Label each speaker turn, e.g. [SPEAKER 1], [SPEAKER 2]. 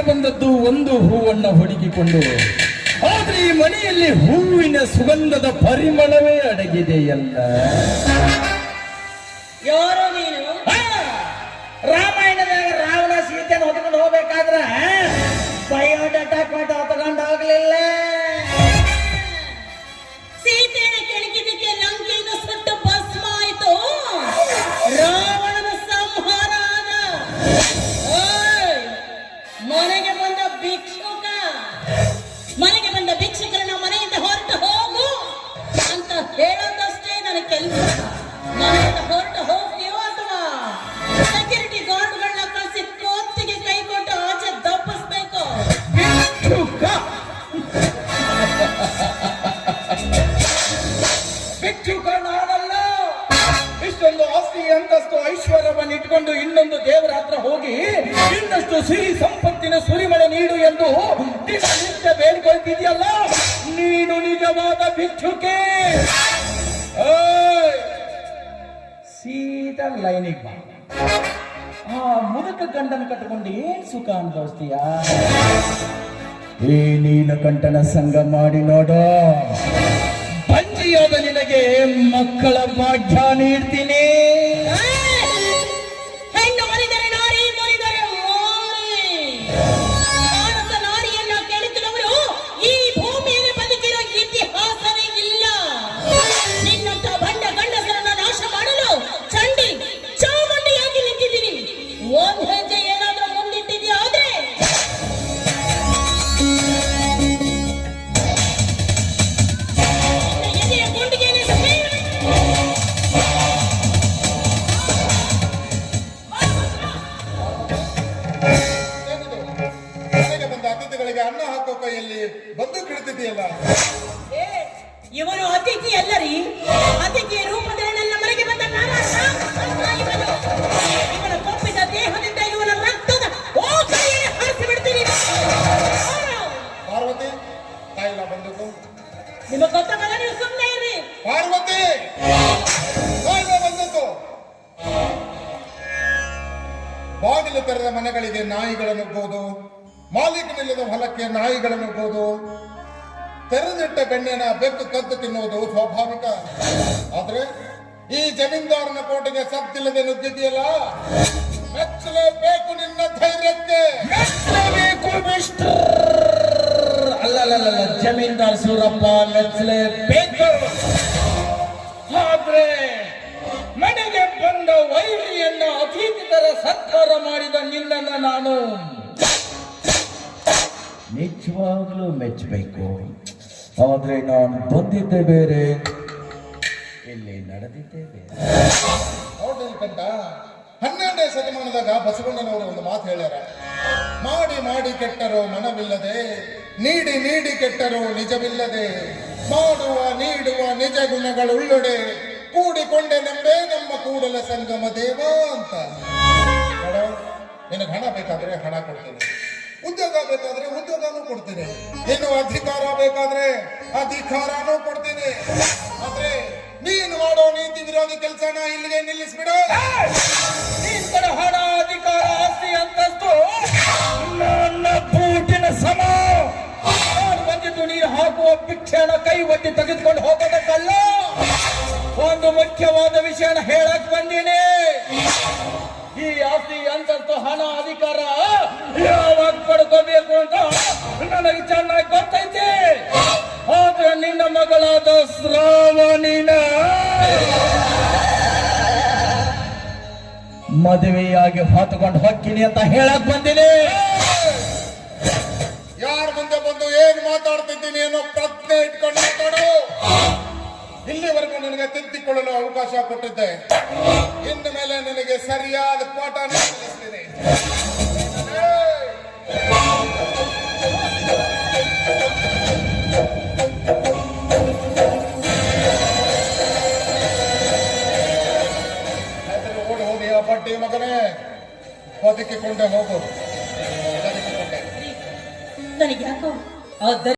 [SPEAKER 1] ಬಂದದ್ದು ಒಂದು ಹೂವನ್ನ ಹುಡುಕಿಕೊಂಡು, ಆದ್ರೆ ಈ ಮನೆಯಲ್ಲಿ ಹೂವಿನ ಸುಗಂಧದ ಪರಿಮಳವೇ ಅಡಗಿದೆಯಲ್ಲ.
[SPEAKER 2] ಯಾರೋ ನೀನು? ರಾಮಾಯಣದಾಗ ರಾವಣ ಸೀತೆಯನ್ನು ಹೊತ್ಕೊಂಡು ಹೋಗ್ಬೇಕಾದ್ರ ಬಯೋಡಾಟಾ ಕೊಟ್ಟು ಹೊತ್ಕೊಂಡು ಹೋಗ್ಲಿಲ್ಲ. ಸೀತೆಯನ್ನು ಕೆಣಕಿದ್ದಕ್ಕೆ ಲಂಕೆಯನ್ನು ಸುಟ್ಟು ಭಸ್ಮ ಆಯ್ತು, ರಾವಣನ ಸಂಹಾರ ಆದ. ಮನೆಗೆ ಬಂದ ಭಿಕ್ಷುಕ, ಮನೆಗೆ ಬಂದ ಭಿಕ್ಷುಕರನ್ನ ಮನೆಯಿಂದ ಹೊರಟು ಹೋಗು ಅಂತ ಹೇಳೋದಷ್ಟೇ ನನ್ನ ಕೆಲಸ. ಮನೆಯಿಂದ ಹೊರಟು ಹೋಗ್ತೀವೋ ಅಥವಾ ಸೆಕ್ಯೂರಿಟಿ ಗಾರ್ಡ್ಗಳನ್ನ ಕಳಿಸಿ ಕೋರ್ಟಿಗೆ ಕೈ ಕೊಟ್ಟು ಆಚೆ ದಪ್ಪಿಸ್ಬೇಕು.
[SPEAKER 1] ಭಿಕ್ಷುಕ ನಾನಲ್ಲ. ಇಷ್ಟೊಂದು ಆಸ್ತಿ ಅಂತಸ್ತು ಐಶ್ವರ್ಯವನ್ನು ಇಟ್ಕೊಂಡು ಇನ್ನೊಂದು ದೇವರ ಹತ್ರ ಹೋಗಿ ಇನ್ನಷ್ಟು ಸಿರಿ ಸಂಪತ್ತಿನ ಸುರಿಮಳೆ ನೀಡು ಎಂದು ದಿನನಿತ್ಯ ಬೇಡಿಕೊಳ್ತಿದೆಯಲ್ಲ, ನೀನು ನಿಜವಾದ ಭಿಕ್ಷುಕೆ. ಸೀದಾ ಲೈನಿಗೆ ಬಾ. ಆ ಮುದುಕ ಗಂಡನ ಕಟ್ಕೊಂಡು ಏನ್ ಸುಖ ಅನುಭವಿಸ್ತೀಯ? ಈ ನೀಲಕಂಠನ ಸಂಗ ಮಾಡಿ ನೋಡೋ, ಬಂಜಿಯಾದ ನಿನಗೆ ಮಕ್ಕಳ ಭಾಗ್ಯ ನೀಡ್ತೀನಿ.
[SPEAKER 2] ಹೆಣ್ಣು ಮರಿದರೆ ನಾರಿ, ಮರಿದರೆ ಮಾರಿ. ಭಾರತ ನಾರಿಯನ್ನ ಕೆಣಕಿದವರು ಈ ಭೂಮಿಯಲ್ಲಿ ಬದುಕಿರೋ ಇತಿಹಾಸವೇ ಇಲ್ಲ. ನಿನ್ನಂತ ಬಂಡ ಗಂಡಸರನ್ನ ನಾಶ ಮಾಡಲು ಚಂಡಿ ಚಾಮುಂಡಿಯಾಗಿ ನಿಂತಿದ್ದೀನಿ. ಒಂದ್ ಹೆಜ್ಜೆ ಏನಾದ್ರೂ ಮುಂದಿಟ್ಟಿದ್ಯಾ ಆದ್ರೆ ಎದೆಯ ಗುಂಡಿಗೆನೆ
[SPEAKER 3] ಮನೆಗೆ ಬಂದ ಅತಿಥಿಗಳಿಗೆ ಅನ್ನ ಹಾಕೋ ಕೈಯಲ್ಲಿ ಬಂದು ಕಿಡ್ತಿದೆಯಲ್ಲ.
[SPEAKER 2] ಇವರು ಅತಿಥಿ ಅಲ್ಲರಿ, ಅತಿಥಿಯ ರೂಪದಲ್ಲಿ ನನ್ನ ಮನೆಗೆ ಬಂದ ಇವನ ಕೊಪ್ಪಿದ ದೇಹದಿಂದ ಇವನ ರಕ್ತದ ಓಕಳಿಯನ್ನು ಹಾರಿಸಿ ಬಿಡ್ತೀನಿ.
[SPEAKER 3] ಪಾರ್ವತಿ, ತಾಯಿಲ್ಲ ಬಂದದ್ದು
[SPEAKER 2] ನಿಮಗೆ ಗೊತ್ತಾಗಲ್ಲ, ನೀವು ಸುಮ್ಮನೆ ಇರ್ರಿ.
[SPEAKER 3] ಪಾರ್ವತಿ, ತಾಯಿಲ್ಲ ಬಂದದ್ದು. ಬಾಗಿಲು ತೆರೆದ ಮನೆಗಳಿಗೆ ನಾಯಿಗಳ ನುಗ್ಗೋದು, ಮಾಲೀಕನಿಲ್ಲದ ಹೊಲಕ್ಕೆ ನಾಯಿಗಳ ನುಗ್ಗೋದು, ತೆರೆದಿಟ್ಟ ಬೆಣ್ಣೆನ ಬೆಕ್ಕು ಕದ್ದು ತಿನ್ನುವುದು ಸ್ವಾಭಾವಿಕ. ಆದ್ರೆ ಈ ಜಮೀನ್ದಾರನ ಕೋಟೆಗೆ ಸತ್ತಿಲ್ಲದೆ ನುಗ್ಗಿದೆಯಲ್ಲ, ಮೆಚ್ಚಲೇಬೇಕು ನಿನ್ನ ಧೈರ್ಯಕ್ಕೆ.
[SPEAKER 1] ಮೆಚ್ಚಲೇಬೇಕು ಮಿಸ್ಟರ್, ಅಲ್ಲಲ್ಲ ಜಮೀನ್ದಾರ್ ಸೂರಪ್ಪ, ಮೆಚ್ಚಲೇಬೇಕು. ಆದ್ರೆ ಮನೆಗೆ ಬಂದ ವೈರಿಯನ್ನ ಅತಿಥಿ ತರ ಸತ್ಕಾರ ಮಾಡಿದ ನಿನ್ನನ್ನ ನಾನು ನಿಜವಾಗ್ಲೂ ಮೆಚ್ಚಬೇಕು. ಆದ್ರೆ ನಾನು ಬಂದಿದ್ದೆ ಬೇರೆ, ಇಲ್ಲಿ ನಡೆದಿದ್ದೆ ಬೇರೆ.
[SPEAKER 3] ನೋಡ್ಲಿಕ್ಕಂತ 12ನೇ ಶತಮಾನದಾಗ ಬಸವಣ್ಣನವರು ಒಂದು ಮಾತು ಹೇಳ್ಯಾರ. ಮಾಡಿ ಮಾಡಿ ಕೆಟ್ಟರೋ ಮನವಿಲ್ಲದೆ, ನೀಡಿ ನೀಡಿ ಕೆಟ್ಟರೋ ನಿಜವಿಲ್ಲದೆ, ಮಾಡುವ ನೀಡುವ ನಿಜ ಗುಣಗಳುಳ್ಳೊಡೆ, ಕೂಡಿಕೊಂಡೆ ನಂಬೆ ನಮ್ಮ ಕೂಡಲ ಸಂಗಮ ದೇವ ಅಂತ. ನೋಡೋ, ನಿನಗೆ ಹಣ ಬೇಕಾದ್ರೆ ಹಣ ಕೊಡ್ತೀನಿ, ಉದ್ಯೋಗ ಬೇಕಾದ್ರೆ ಉದ್ಯೋಗನೂ ಕೊಡ್ತೀನಿ, ಇನ್ನು ಅಧಿಕಾರ ಬೇಕಾದ್ರೆ ಅಧಿಕಾರನೂ ಕೊಡ್ತೀನಿ. ಆದ್ರೆ ನೀನು ಮಾಡೋ ನೀತಿ ವಿರೋಧಿ ಕೆಲಸನ ಇಲ್ಲಿಗೆ ನಿಲ್ಲಿಸ್ಬಿಡು.
[SPEAKER 1] ನೀನ್ ಹಣ, ಅಧಿಕಾರ, ಆಸ್ತಿ, ಅಂತಸ್ತು ನನ್ನ ಬೂಟಿನ ಸಮ. ನಾನು ಬಂದಿದ್ದು ನೀರು ಹಾಕುವ ಭಿಕ್ಷೆನ ಕೈ ಒತ್ತಿ ತೆಗೆದುಕೊಂಡು ಹೋಗೋದಕ್ಕಲ್ಲ, ಒಂದು ಮುಖ್ಯವಾದ ವಿಷಯನ ಹೇಳಕ್ ಬಂದೀನಿ. ಈ ಆಸ್ತಿ, ಅಂತಸ್ತು, ಹಣ, ಅಧಿಕಾರ ಯಾವಾಗ ಪಡ್ಕೋಬೇಕು ಅಂತ ನನಗೆ ಚೆನ್ನಾಗಿ ಗೊತ್ತೈತಿ. ಆದ್ರೆ ನಿನ್ನ ಮಗಳಾದ ಶ್ರಾವಣಿನ ಮದುವೆಯಾಗಿ ಹೊತ್ಕೊಂಡು ಹೋಗ್ತೀನಿ ಅಂತ ಹೇಳಕ್ ಬಂದಿನಿ.
[SPEAKER 3] ಯಾರ ಮುಂದೆ ಬಂದು ಏನ್ ಮಾತಾಡ್ತಿದ್ದೀನಿ ಏನೋ ಪ್ರಜ್ಞೆ ಇಟ್ಕೊಂಡು ಮಾತಾಡು. ಇಲ್ಲಿವರೆಗೂ ನಿನಗೆ ತಿದ್ದಿಕೊಳ್ಳಲು ಅವಕಾಶ ಕೊಟ್ಟಿದ್ದೆ, ಇನ್ನು ಮೇಲೆ ನಿನಗೆ ಸರಿಯಾದ ಪಾಠ ಕಲಿಸ್ತೀನಿ. ಬಡ್ಡಿ ಮಗನೇ, ಬದುಕಿಕೊಂಡೆ ಹೋಗು. ಬದುಕಿಕೊಂಡೆ.
[SPEAKER 2] ನನಗೆ ಯಾಕೋ